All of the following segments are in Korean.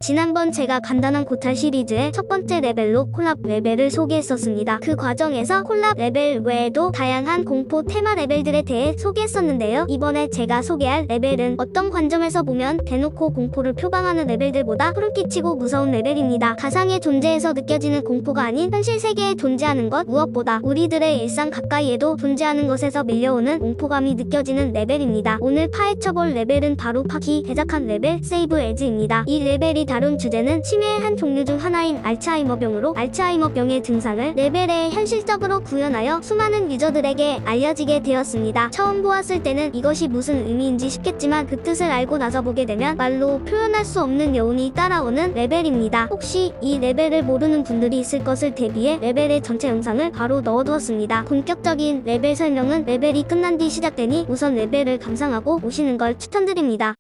지난번 제가 간단한 고탈 시리즈의 첫 번째 레벨로 콜랍 레벨을 소개했었습니다. 그 과정에서 콜랍 레벨 외에도 다양한 공포 테마 레벨들에 대해 소개했었는데요. 이번에 제가 소개할 레벨은 어떤 관점에서 보면 대놓고 공포를 표방하는 레벨들보다 소름 끼치고 무서운 레벨입니다. 가상의 존재에서 느껴지는 공포가 아닌 현실 세계에 존재하는 것, 무엇보다 우리들의 일상 가까이에도 존재하는 것에서 밀려오는 공포감이 느껴지는 레벨입니다. 오늘 파헤쳐볼 레벨은 바로 파키 대작한 레벨 세이브 에즈입니다. 이 레벨이 다룬 주제는 치매의 한 종류 중 하나인 알츠하이머병으로 알츠하이머병의 증상을 레벨에 현실적으로 구현하여 수많은 유저들에게 알려지게 되었습니다. 처음 보았을 때는 이것이 무슨 의미인지 싶겠지만 그 뜻을 알고 나서 보게 되면 말로 표현할 수 없는 여운이 따라오는 레벨입니다. 혹시 이 레벨을 모르는 분들이 있을 것을 대비해 레벨의 전체 영상을 바로 넣어두었습니다. 본격적인 레벨 설명은 레벨이 끝난 뒤 시작되니 우선 레벨을 감상하고 오시는 걸 추천드립니다.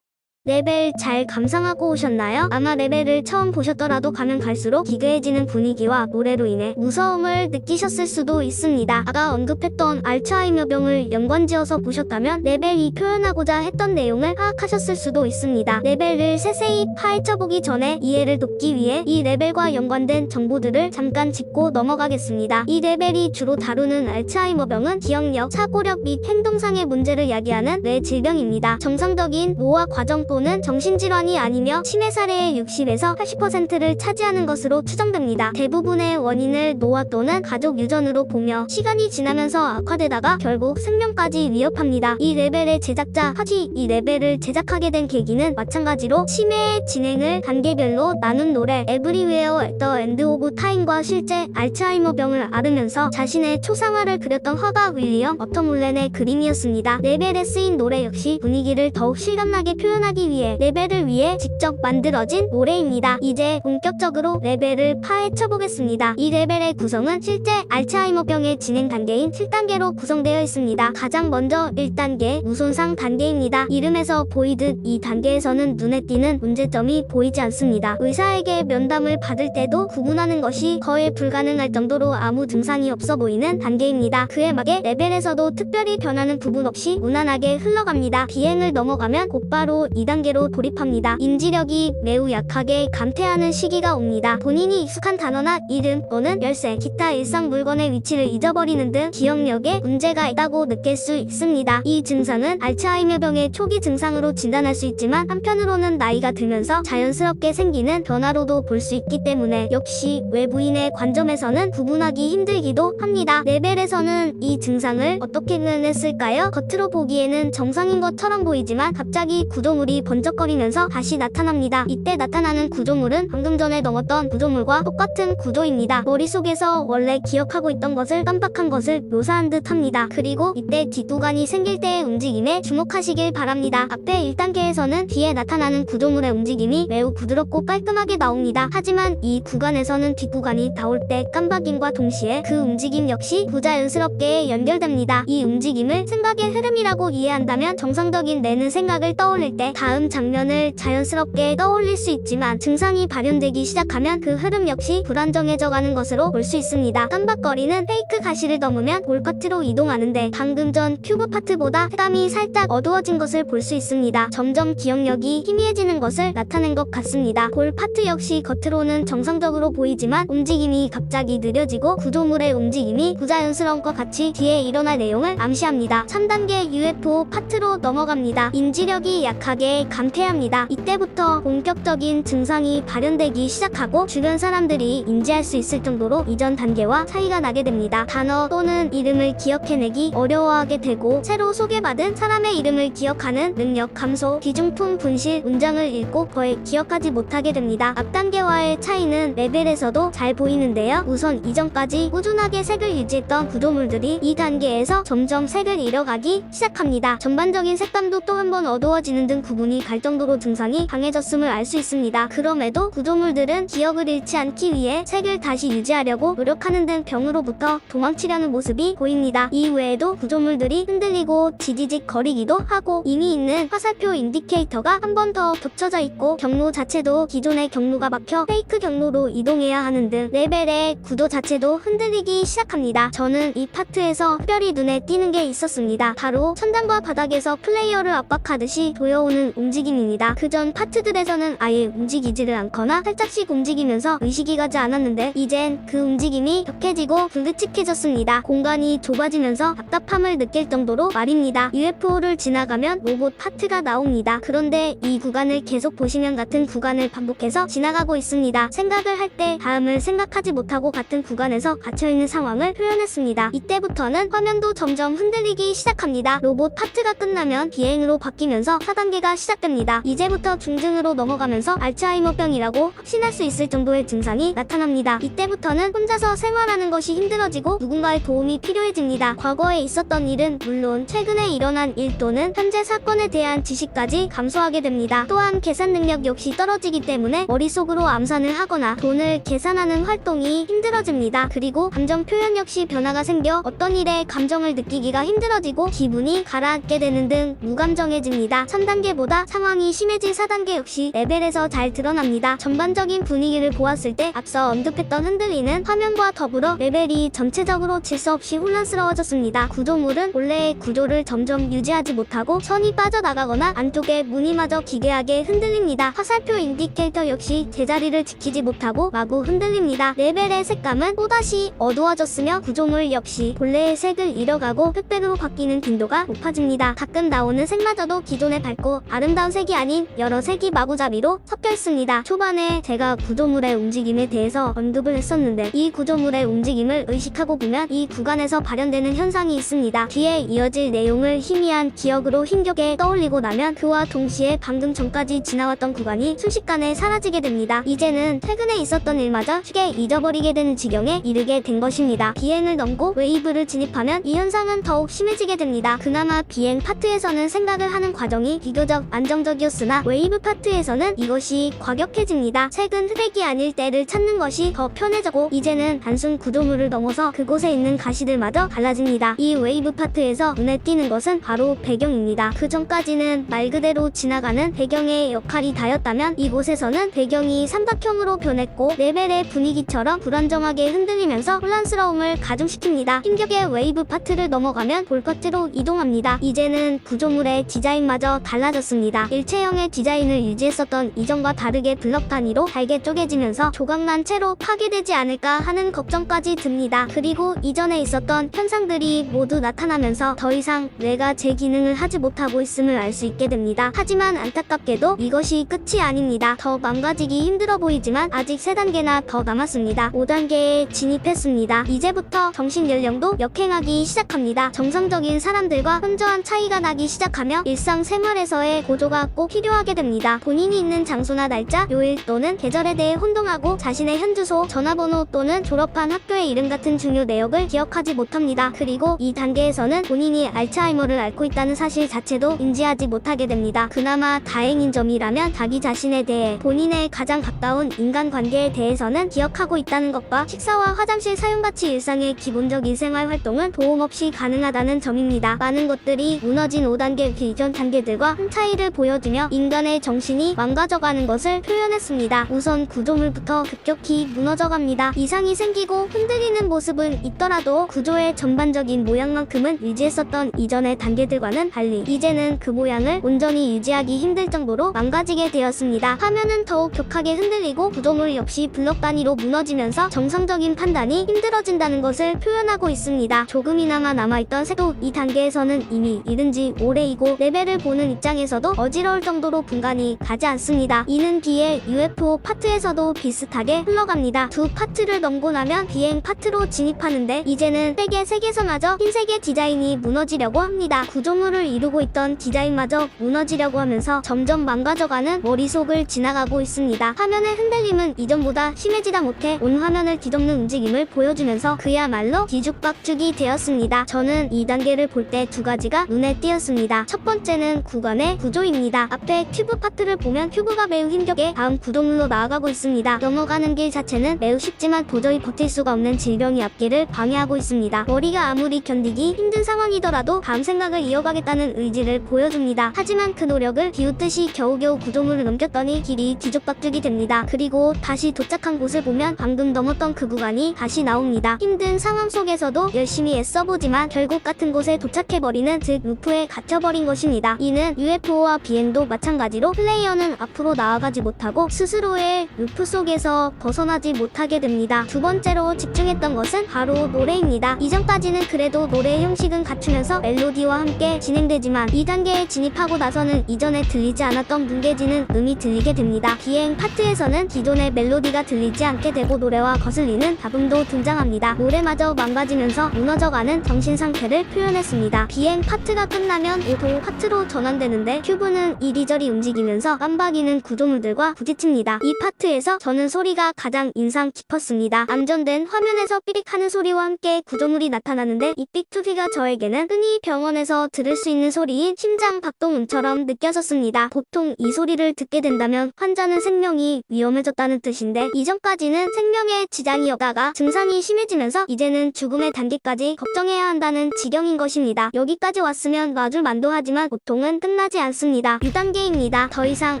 레벨 잘 감상하고 오셨나요? 아마 레벨을 처음 보셨더라도 가면 갈수록 기괴해지는 분위기와 노래로 인해 무서움을 느끼셨을 수도 있습니다. 아까 언급했던 알츠하이머병을 연관지어서 보셨다면 레벨이 표현하고자 했던 내용을 파악하셨을 수도 있습니다. 레벨을 세세히 파헤쳐보기 전에 이해를 돕기 위해 이 레벨과 연관된 정보들을 잠깐 짚고 넘어가겠습니다. 이 레벨이 주로 다루는 알츠하이머병은 기억력, 사고력 및 행동상의 문제를 야기하는 뇌 질병입니다. 정상적인 노화 과정 또는 정신질환이 아니며 치매 사례의 60에서 80%를 차지하는 것으로 추정됩니다. 대부분의 원인을 노화 또는 가족 유전으로 보며 시간이 지나면서 악화되다가 결국 생명까지 위협합니다. 이 레벨의 제작자 하지 이 레벨을 제작하게 된 계기는 마찬가지로 치매의 진행을 단계별로 나눈 노래 Everywhere at the End of Time과 실제 알츠하이머병을 앓으면서 자신의 초상화를 그렸던 화가 윌리엄 어터몰렌의 그림이었습니다. 레벨에 쓰인 노래 역시 분위기를 더욱 실감나게 표현하기 위해 레벨을 위해 직접 만들어진 노래입니다. 이제 본격적으로 레벨을 파헤쳐보겠습니다. 이 레벨의 구성은 실제 알츠하이머병의 진행 단계인 7단계로 구성되어 있습니다. 가장 먼저 1단계 무손상 단계입니다. 이름에서 보이듯 이 단계에서는 눈에 띄는 문제점이 보이지 않습니다. 의사에게 면담을 받을 때도 구분하는 것이 거의 불가능할 정도로 아무 증상이 없어 보이는 단계입니다. 그에 맞게 레벨에서도 특별히 변하는 부분 없이 무난하게 흘러갑니다. 비행을 넘어가면 곧바로 2단계로 돌입합니다. 인지력이 매우 약하게 감퇴하는 시기가 옵니다. 본인이 익숙한 단어나 이름 또는 열쇠, 기타 일상 물건의 위치를 잊어버리는 등 기억력에 문제가 있다고 느낄 수 있습니다. 이 증상은 알츠하이머병의 초기 증상으로 진단할 수 있지만 한편으로는 나이가 들면서 자연스럽게 생기는 변화로도 볼 수 있기 때문에 역시 외부인의 관점에서는 구분하기 힘들기도 합니다. 레벨에서는 이 증상을 어떻게 표현했을까요? 겉으로 보기에는 정상인 것처럼 보이지만 갑자기 구조물이 번쩍거리면서 다시 나타납니다. 이때 나타나는 구조물은 방금 전에 넘었던 구조물과 똑같은 구조입니다. 머릿속에서 원래 기억하고 있던 것을 깜빡한 것을 묘사한 듯 합니다. 그리고 이때 뒷구간이 생길 때의 움직임에 주목하시길 바랍니다. 앞에 1단계에서는 뒤에 나타나는 구조물의 움직임이 매우 부드럽고 깔끔하게 나옵니다. 하지만 이 구간에서는 뒷구간이 나올 때 깜빡임과 동시에 그 움직임 역시 부자연스럽게 연결됩니다. 이 움직임을 생각의 흐름이라고 이해한다면 정상적인 뇌는 생각을 떠올릴 때 다음 장면을 자연스럽게 떠올릴 수 있지만 증상이 발현되기 시작하면 그 흐름 역시 불안정해져 가는 것으로 볼 수 있습니다. 깜박거리는 페이크 가시를 넘으면 볼 파트로 이동하는데 방금 전 큐브 파트보다 색감이 살짝 어두워진 것을 볼 수 있습니다. 점점 기억력이 희미해지는 것을 나타낸 것 같습니다. 볼 파트 역시 겉으로는 정상적으로 보이지만 움직임이 갑자기 느려지고 구조물의 움직임이 부자연스러운 것 같이 뒤에 일어날 내용을 암시합니다. 3단계 UFO 파트로 넘어갑니다. 인지력이 약하게 감퇴합니다. 이때부터 본격적인 증상이 발현되기 시작하고 주변 사람들이 인지할 수 있을 정도로 이전 단계와 차이가 나게 됩니다. 단어 또는 이름을 기억해내기 어려워하게 되고 새로 소개받은 사람의 이름을 기억하는 능력 감소, 귀중품 분실, 문장을 읽고 거의 기억하지 못하게 됩니다. 앞 단계와의 차이는 레벨에서도 잘 보이는데요. 우선 이전까지 꾸준하게 색을 유지했던 구조물들이 이 단계에서 점점 색을 잃어가기 시작합니다. 전반적인 색감도 또 한 번 어두워지는 등 구분이 갈 정도로 증상이 강해졌음을 알 수 있습니다. 그럼에도 구조물들은 기억을 잃지 않기 위해 색을 다시 유지하려고 노력하는 등 병으로부터 도망치려는 모습이 보입니다. 이 외에도 구조물들이 흔들리고 지지직 거리기도 하고 이미 있는 화살표 인디케이터가 한 번 더 겹쳐져 있고 경로 자체도 기존의 경로가 막혀 페이크 경로로 이동해야 하는 등 레벨의 구도 자체도 흔들리기 시작합니다. 저는 이 파트에서 특별히 눈에 띄는 게 있었습니다. 바로 천장과 바닥에서 플레이어를 압박하듯이 도여오는 움직임입니다. 그전 파트들에서는 아예 움직이지를 않거나 살짝씩 움직이면서 의식이 가지 않았는데 이젠 그 움직임이 격해지고 불규칙해졌습니다. 공간이 좁아지면서 답답함을 느낄 정도로 말입니다. UFO를 지나가면 로봇 파트가 나옵니다. 그런데 이 구간을 계속 보시면 같은 구간을 반복해서 지나가고 있습니다. 생각을 할 때 다음을 생각하지 못하고 같은 구간에서 갇혀있는 상황을 표현했습니다. 이때부터는 화면도 점점 흔들리기 시작합니다. 로봇 파트가 끝나면 비행으로 바뀌면서 4단계가 시작됩니다. 이제부터 중증으로 넘어가면서 알츠하이머병이라고 확신할 수 있을 정도의 증상이 나타납니다. 이때부터는 혼자서 생활하는 것이 힘들어지고 누군가의 도움이 필요해집니다. 과거에 있었던 일은 물론 최근에 일어난 일 또는 현재 사건에 대한 지식까지 감소하게 됩니다. 또한 계산 능력 역시 떨어지기 때문에 머릿속으로 암산을 하거나 돈을 계산하는 활동이 힘들어집니다. 그리고 감정 표현 역시 변화가 생겨 어떤 일에 감정을 느끼기가 힘들어지고 기분이 가라앉게 되는 등 무감정해집니다. 3단계보다 이러다 상황이 심해진 4단계 역시 레벨에서 잘 드러납니다. 전반적인 분위기를 보았을 때 앞서 언급했던 흔들리는 화면과 더불어 레벨이 전체적으로 질서 없이 혼란스러워졌습니다. 구조물은 본래의 구조를 점점 유지하지 못하고 선이 빠져나가거나 안쪽에 무늬마저 기괴하게 흔들립니다. 화살표 인디케이터 역시 제자리를 지키지 못하고 마구 흔들립니다. 레벨의 색감은 또다시 어두워졌으며 구조물 역시 본래의 색을 잃어가고 흑백으로 바뀌는 빈도가 높아집니다. 가끔 나오는 색마저도 기존의 밝고 아름다운 색이 아닌 여러 색이 마구잡이로 섞여 있습니다. 초반에 제가 구조물의 움직임에 대해서 언급을 했었는데 이 구조물의 움직임을 의식하고 보면 이 구간에서 발현되는 현상이 있습니다. 뒤에 이어질 내용을 희미한 기억으로 힘겹게 떠올리고 나면 그와 동시에 방금 전까지 지나왔던 구간이 순식간에 사라지게 됩니다. 이제는 최근에 있었던 일마저 쉽게 잊어버리게 되는 지경에 이르게 된 것입니다. 비행을 넘고 웨이브를 진입하면 이 현상은 더욱 심해지게 됩니다. 그나마 비행 파트에서는 생각을 하는 과정이 비교적 안정적이었으나 웨이브 파트에서는 이것이 과격해집니다. 색은 흑백이 아닐 때를 찾는 것이 더 편해지고 이제는 단순 구조물을 넘어서 그곳에 있는 가시들마저 달라집니다. 이 웨이브 파트에서 눈에 띄는 것은 바로 배경입니다. 그 전까지는 말 그대로 지나가는 배경의 역할이 다였다면 이곳에서는 배경이 삼각형으로 변했고 레벨의 분위기처럼 불안정하게 흔들리면서 혼란스러움을 가중시킵니다. 힘겹게 웨이브 파트를 넘어가면 볼커트로 이동합니다. 이제는 구조물의 디자인마저 달라졌습니다. 일체형의 디자인을 유지했었던 이전과 다르게 블럭 단위로 잘게 쪼개지면서 조각난 채로 파괴되지 않을까 하는 걱정까지 듭니다. 그리고 이전에 있었던 현상들이 모두 나타나면서 더 이상 뇌가 제 기능을 하지 못하고 있음을 알 수 있게 됩니다. 하지만 안타깝게도 이것이 끝이 아닙니다. 더 망가지기 힘들어 보이지만 아직 3단계나 더 남았습니다. 5단계에 진입했습니다. 이제부터 정신연령도 역행하기 시작합니다. 정상적인 사람들과 현저한 차이가 나기 시작하며 일상생활에서의 고조가 꼭 필요하게 됩니다. 본인이 있는 장소나 날짜, 요일 또는 계절에 대해 혼동하고 자신의 현주소, 전화번호 또는 졸업한 학교의 이름 같은 중요 내역을 기억하지 못합니다. 그리고 이 단계에서는 본인이 알츠하이머를 앓고 있다는 사실 자체도 인지하지 못하게 됩니다. 그나마 다행인 점이라면 자기 자신에 대해 본인의 가장 가까운 인간관계에 대해서는 기억하고 있다는 것과 식사와 화장실 사용같이 일상의 기본적인 생활 활동은 도움 없이 가능하다는 점입니다. 많은 것들이 무너진 5단계 이전 단계들과 큰 차이를 보여주며 인간의 정신이 망가져가는 것을 표현했습니다. 우선 구조물부터 급격히 무너져갑니다. 이상이 생기고 흔들리는 모습은 있더라도 구조의 전반적인 모양만큼은 유지했었던 이전의 단계들과는 달리 이제는 그 모양을 온전히 유지하기 힘들 정도로 망가지게 되었습니다. 화면은 더욱 격하게 흔들리고 구조물 역시 블럭 단위로 무너지면서 정상적인 판단이 힘들어진다는 것을 표현하고 있습니다. 조금이나마 남아있던 색도 이 단계에서는 이미 이른 지 오래이고 레벨을 보는 입장에서도 어지러울 정도로 분간이 가지 않습니다. 이는 뒤에 UFO 파트에서도 비슷하게 흘러갑니다. 두 파트를 넘고 나면 비행 파트로 진입하는데 이제는 색의 색에서마저 흰색의 디자인이 무너지려고 합니다. 구조물을 이루고 있던 디자인마저 무너지려고 하면서 점점 망가져가는 머릿속을 지나가고 있습니다. 화면의 흔들림은 이전보다 심해지다 못해 온 화면을 뒤덮는 움직임을 보여주면서 그야말로 뒤죽박죽이 되었습니다. 저는 이 단계를 볼 때 두 가지가 눈에 띄었습니다. 첫 번째는 구간의 구조입니다. 앞에 큐브 파트를 보면 큐브가 매우 힘겹게 다음 구조물로 나아가고 있습니다. 넘어가는 길 자체는 매우 쉽지만 도저히 버틸 수가 없는 질병이 앞길을 방해하고 있습니다. 머리가 아무리 견디기 힘든 상황이더라도 다음 생각을 이어가겠다는 의지를 보여줍니다. 하지만 그 노력을 비웃듯이 겨우겨우 구조물을 넘겼더니 길이 뒤죽박죽이 됩니다. 그리고 다시 도착한 곳을 보면 방금 넘었던 그 구간이 다시 나옵니다. 힘든 상황 속에서도 열심히 애써보지만 결국 같은 곳에 도착해버리는 즉 루프에 갇혀버린 것입니다. 이는 UFO와 비행도 마찬가지로 플레이어는 앞으로 나아가지 못하고 스스로의 루프 속에서 벗어나지 못하게 됩니다. 두 번째로 집중했던 것은 바로 노래입니다. 이전까지는 그래도 노래의 형식은 갖추면서 멜로디와 함께 진행되지만 2단계에 진입하고 나서는 이전에 들리지 않았던 뭉개지는 음이 들리게 됩니다. 비행 파트에서는 기존의 멜로디가 들리지 않게 되고 노래와 거슬리는 잡음도 등장합니다. 노래마저 망가지면서 무너져가는 정신 상태를 표현했습니다. 비행 파트가 끝나면 오토 파트로 전환되는데 큐브는 이리저리 움직이면서 깜박이는 구조물들과 부딪힙니다. 이 파트에서 저는 소리가 가장 인상 깊었습니다. 안전된 화면에서 삐릭하는 소리와 함께 구조물이 나타나는데 이 삑투비가 저에게는 흔히 병원에서 들을 수 있는 소리인 심장 박동음처럼 느껴졌습니다. 보통 이 소리를 듣게 된다면 환자는 생명이 위험해졌다는 뜻인데 이전까지는 생명에 지장이 없다가 증상이 심해지면서 이제는 죽음의 단계까지 걱정해야 한다는 지경인 것입니다. 여기까지 왔으면 놔줄 만도 하지만 고통은 끝나지 않습니다. 없습니다. 6단계입니다. 더 이상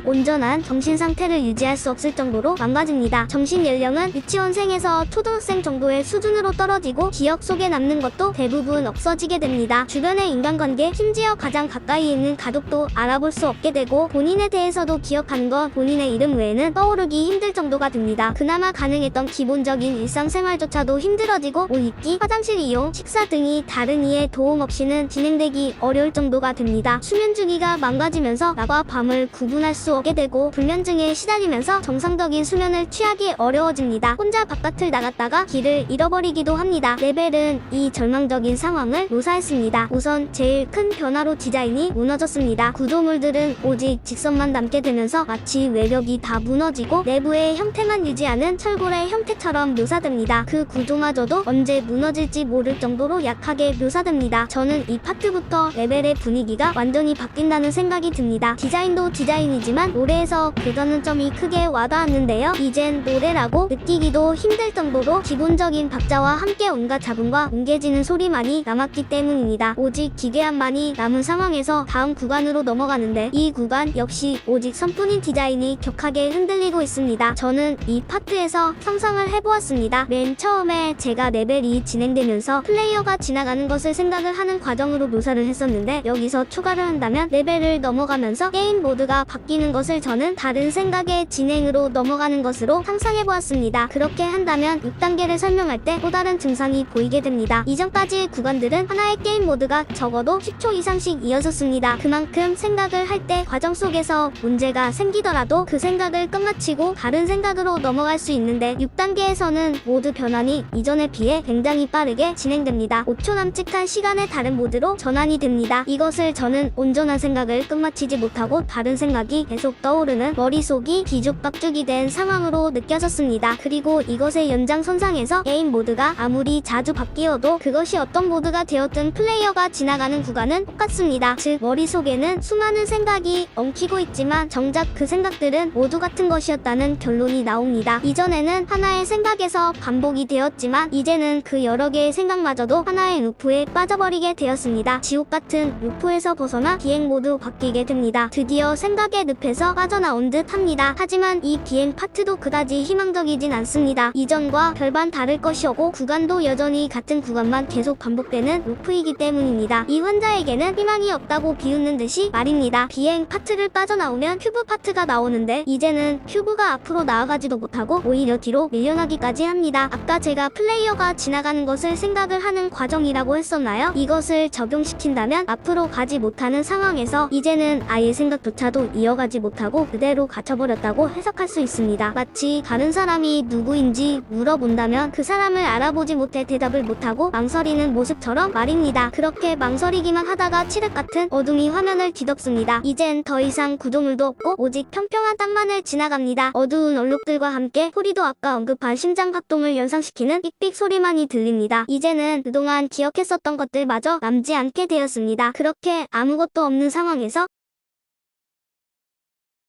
온전한 정신 상태를 유지할 수 없을 정도로 망가집니다. 정신 연령은 유치원생에서 초등학생 정도의 수준으로 떨어지고 기억 속에 남는 것도 대부분 없어지게 됩니다. 주변의 인간관계, 심지어 가장 가까이 있는 가족도 알아볼 수 없게 되고 본인에 대해서도 기억하는 건 본인의 이름 외에는 떠오르기 힘들 정도가 됩니다. 그나마 가능했던 기본적인 일상생활조차도 힘들어지고 옷 입기, 화장실 이용, 식사 등이 다른 이의 도움 없이는 진행되기 어려울 정도가 됩니다. 수면 주기가 망가지면서 낮과 밤을 구분할 수 없게 되고 불면증에 시달리면서 정상적인 수면을 취하기 어려워집니다. 혼자 바깥을 나갔다가 길을 잃어버리기도 합니다. 레벨은 이 절망적인 상황을 묘사했습니다. 우선 제일 큰 변화로 디자인이 무너졌습니다. 구조물들은 오직 직선만 남게 되면서 마치 외벽이 다 무너지고 내부의 형태만 유지하는 철골의 형태처럼 묘사됩니다. 그 구조마저도 언제 무너질지 모를 정도로 약하게 묘사됩니다. 저는 이 파트부터 레벨의 분위기가 완전히 바뀐다는 생각이 듭니다. 디자인도 디자인이지만 노래에서 그러는 점이 크게 와닿았는데요. 이젠 노래라고 느끼기도 힘들 정도로 기본적인 박자와 함께 온갖 잡음과 뭉개지는 소리만이 남았기 때문입니다. 오직 기괴함만이 남은 상황에서 다음 구간으로 넘어가는데 이 구간 역시 오직 선뿐인 디자인이 격하게 흔들리고 있습니다. 저는 이 파트에서 상상을 해보았습니다. 맨 처음에 제가 레벨이 진행되면서 플레이어가 지나가는 것을 생각을 하는 과정으로 묘사를 했었는데 여기서 추가를 한다면 레벨을 넘어가면서 게임 모드가 바뀌는 것을 저는 다른 생각의 진행으로 넘어가는 것으로 상상해보았습니다. 그렇게 한다면 6단계를 설명할 때 또 다른 증상이 보이게 됩니다. 이전까지의 구간들은 하나의 게임 모드가 적어도 10초 이상씩 이어졌습니다. 그만큼 생각을 할 때 과정 속에서 문제가 생기더라도 그 생각을 끝마치고 다른 생각으로 넘어갈 수 있는데 6단계에서는 모드 변환이 이전에 비해 굉장히 빠르게 진행됩니다. 5초 남짓한 시간에 다른 모드로 전환이 됩니다. 이것을 저는 온전한 생각을 끝마치지 못하고 다른 생각이 계속 떠오르는 머릿속이 뒤죽박죽이 된 상황으로 느껴졌습니다. 그리고 이것의 연장선상에서 게임 모드가 아무리 자주 바뀌어도 그것이 어떤 모드가 되었든 플레이어가 지나가는 구간은 똑같습니다. 즉 머릿속에는 수많은 생각이 엉키고 있지만 정작 그 생각들은 모두 같은 것이었다는 결론이 나옵니다. 이전에는 하나의 생각에서 반복이 되었지만 이제는 그 여러 개의 생각마저도 하나의 루프에 빠져버리게 되었습니다. 지옥 같은 루프에서 벗어나 비행 모드 바뀌게 됩니다. 드디어 생각의 늪에서 빠져나온 듯 합니다. 하지만 이 비행 파트도 그다지 희망적이진 않습니다. 이전과 별반 다를 것이었고 구간도 여전히 같은 구간만 계속 반복되는 루프이기 때문입니다. 이 환자에게는 희망이 없다고 비웃는 듯이 말입니다. 비행 파트를 빠져나오면 큐브 파트가 나오는데 이제는 큐브가 앞으로 나아가지도 못하고 오히려 뒤로 밀려나기까지 합니다. 아까 제가 플레이어가 지나가는 것을 생각을 하는 과정이라고 했었나요? 이것을 적용시킨다면 앞으로 가지 못하는 상황에서 이제는 아예 생각조차도 이어가지 못하고 그대로 갇혀버렸다고 해석할 수 있습니다. 마치 다른 사람이 누구인지 물어본다면 그 사람을 알아보지 못해 대답을 못하고 망설이는 모습처럼 말입니다. 그렇게 망설이기만 하다가 칠흑 같은 어둠이 화면을 뒤덮습니다. 이젠 더 이상 구조물도 없고 오직 평평한 땅만을 지나갑니다. 어두운 얼룩들과 함께 소리도 아까 언급한 심장박동을 연상시키는 삑삑 소리만이 들립니다. 이제는 그동안 기억했었던 것들마저 남지 않게 되었습니다. 그렇게 아무것도 없는 상황에서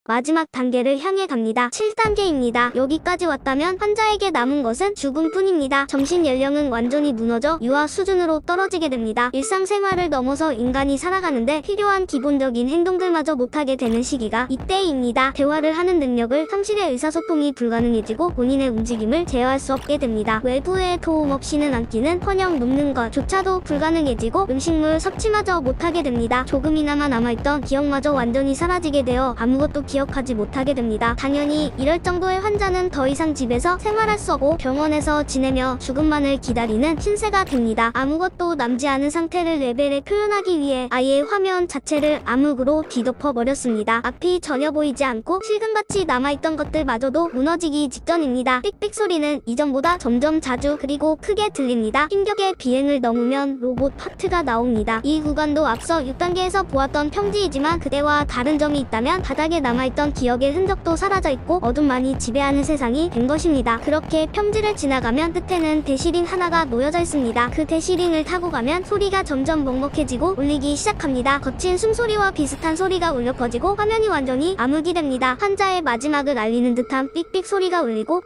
마지막 단계를 향해 갑니다. 7단계입니다. 여기까지 왔다면 환자에게 남은 것은 죽음뿐입니다. 정신 연령은 완전히 무너져 유아 수준으로 떨어지게 됩니다. 일상생활을 넘어서 인간이 살아가는데 필요한 기본적인 행동들마저 못하게 되는 시기가 이때입니다. 대화를 하는 능력을 상실의 의사소통이 불가능해지고 본인의 움직임을 제어할 수 없게 됩니다. 외부의 도움 없이는 앉기는커녕 눕는 것조차도 불가능해지고 음식물 섭취마저 못하게 됩니다. 조금이나마 남아있던 기억마저 완전히 사라지게 되어 아무것도 기억하지 못하게 됩니다. 당연히 이럴 정도의 환자는 더 이상 집에서 생활할 수 없고 병원에서 지내며 죽음만을 기다리는 신세가 됩니다. 아무것도 남지 않은 상태를 레벨에 표현하기 위해 아예 화면 자체를 암흑으로 뒤덮어 버렸습니다. 앞이 전혀 보이지 않고 실금같이 남아있던 것들마저도 무너지기 직전입니다. 삑삑 소리는 이전보다 점점 자주 그리고 크게 들립니다. 힘겹게 비행을 넘으면 로봇 파트가 나옵니다. 이 구간도 앞서 6단계에서 보았던 평지이지만 그때와 다른 점이 있다면 바닥에 남아있던 기억의 흔적도 사라져있고 어둠만이 지배하는 세상이 된 것입니다. 그렇게 평지를 지나가면 끝에는 대시링 하나가 놓여져 있습니다. 그 대시링을 타고 가면 소리가 점점 먹먹해지고 울리기 시작합니다. 거친 숨소리와 비슷한 소리가 울려 퍼지고 화면이 완전히 암흑이 됩니다. 환자의 마지막을 알리는 듯한 삑삑 소리가 울리고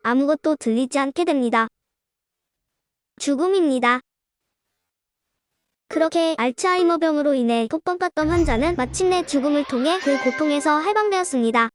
아무것도 들리지 않게 됩니다. 죽음입니다. 그렇게 알츠하이머병으로 인해 톡번봤던 환자는 마침내 죽음을 통해 그 고통에서 해방되었습니다.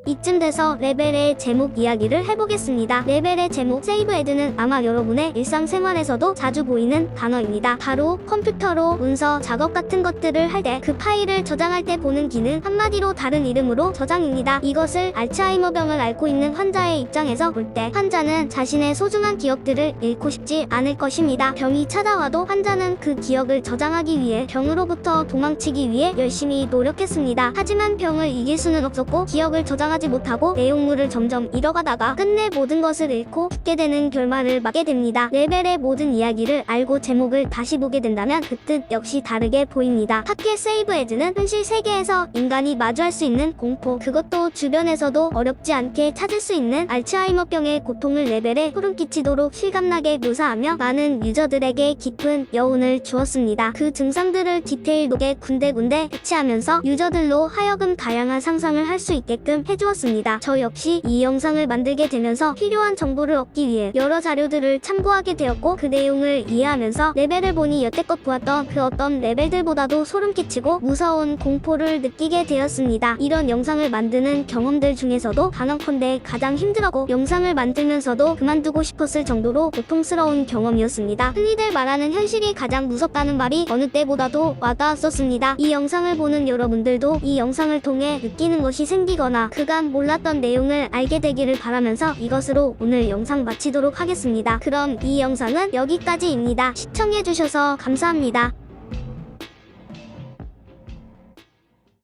이쯤 돼서 레벨의 제목 이야기를 해보겠습니다. 레벨의 제목 세이브 에드는 아마 여러분의 일상생활에서도 자주 보이는 단어입니다. 바로 컴퓨터로 문서, 작업 같은 것들을 할 때 그 파일을 저장할 때 보는 기능, 한마디로 다른 이름으로 저장입니다. 이것을 알츠하이머병을 앓고 있는 환자의 입장에서 볼 때 환자는 자신의 소중한 기억들을 잃고 싶지 않을 것입니다. 병이 찾아와도 환자는 그 기억을 저장하기 위해 병으로부터 도망치기 위해 열심히 노력했습니다. 하지만 병을 이길 수는 없었고 기억을 저장하지 못하고 내용물을 점점 잃어가다가 끝내 모든 것을 잃고 죽게 되는 결말을 맞게 됩니다. 레벨의 모든 이야기를 알고 제목을 다시 보게 된다면 그 뜻 역시 다르게 보입니다. 타켓 세이브 에즈는 현실 세계에서 인간이 마주할 수 있는 공포, 그것도 주변에서도 어렵지 않게 찾을 수 있는 알츠하이머병의 고통을 레벨에 소름 끼치도록 실감나게 묘사하며 많은 유저들에게 깊은 여운을 주었습니다. 그 증상들을 디테일 높게 군데군데 배치하면서 유저들로 하여금 다양한 상상을 할 수 있게끔 해주었습니다. 저 역시 이 영상을 만들게 되면서 필요한 정보를 얻기 위해 여러 자료들을 참고하게 되었고 그 내용을 이해하면서 레벨을 보니 여태껏 보았던 그 어떤 레벨들보다도 소름 끼치고 무서운 공포를 느끼게 되었습니다. 이런 영상을 만드는 경험들 중에서도 단언컨대 가장 힘들었고 영상을 만들면서도 그만두고 싶었을 정도로 고통스러운 경험이었습니다. 흔히들 말하는 현실이 가장 무섭다는 말이 어느 때보다도 와닿았었습니다. 이 영상을 보는 여러분들도 이 영상을 통해 느끼는 것이 생기거나 그간 몰랐던 내용을 알게 되기를 바라면서 이것으로 오늘 영상 마치도록 하겠습니다. 그럼 이 영상은 여기까지입니다. 시청해주셔서 감사합니다.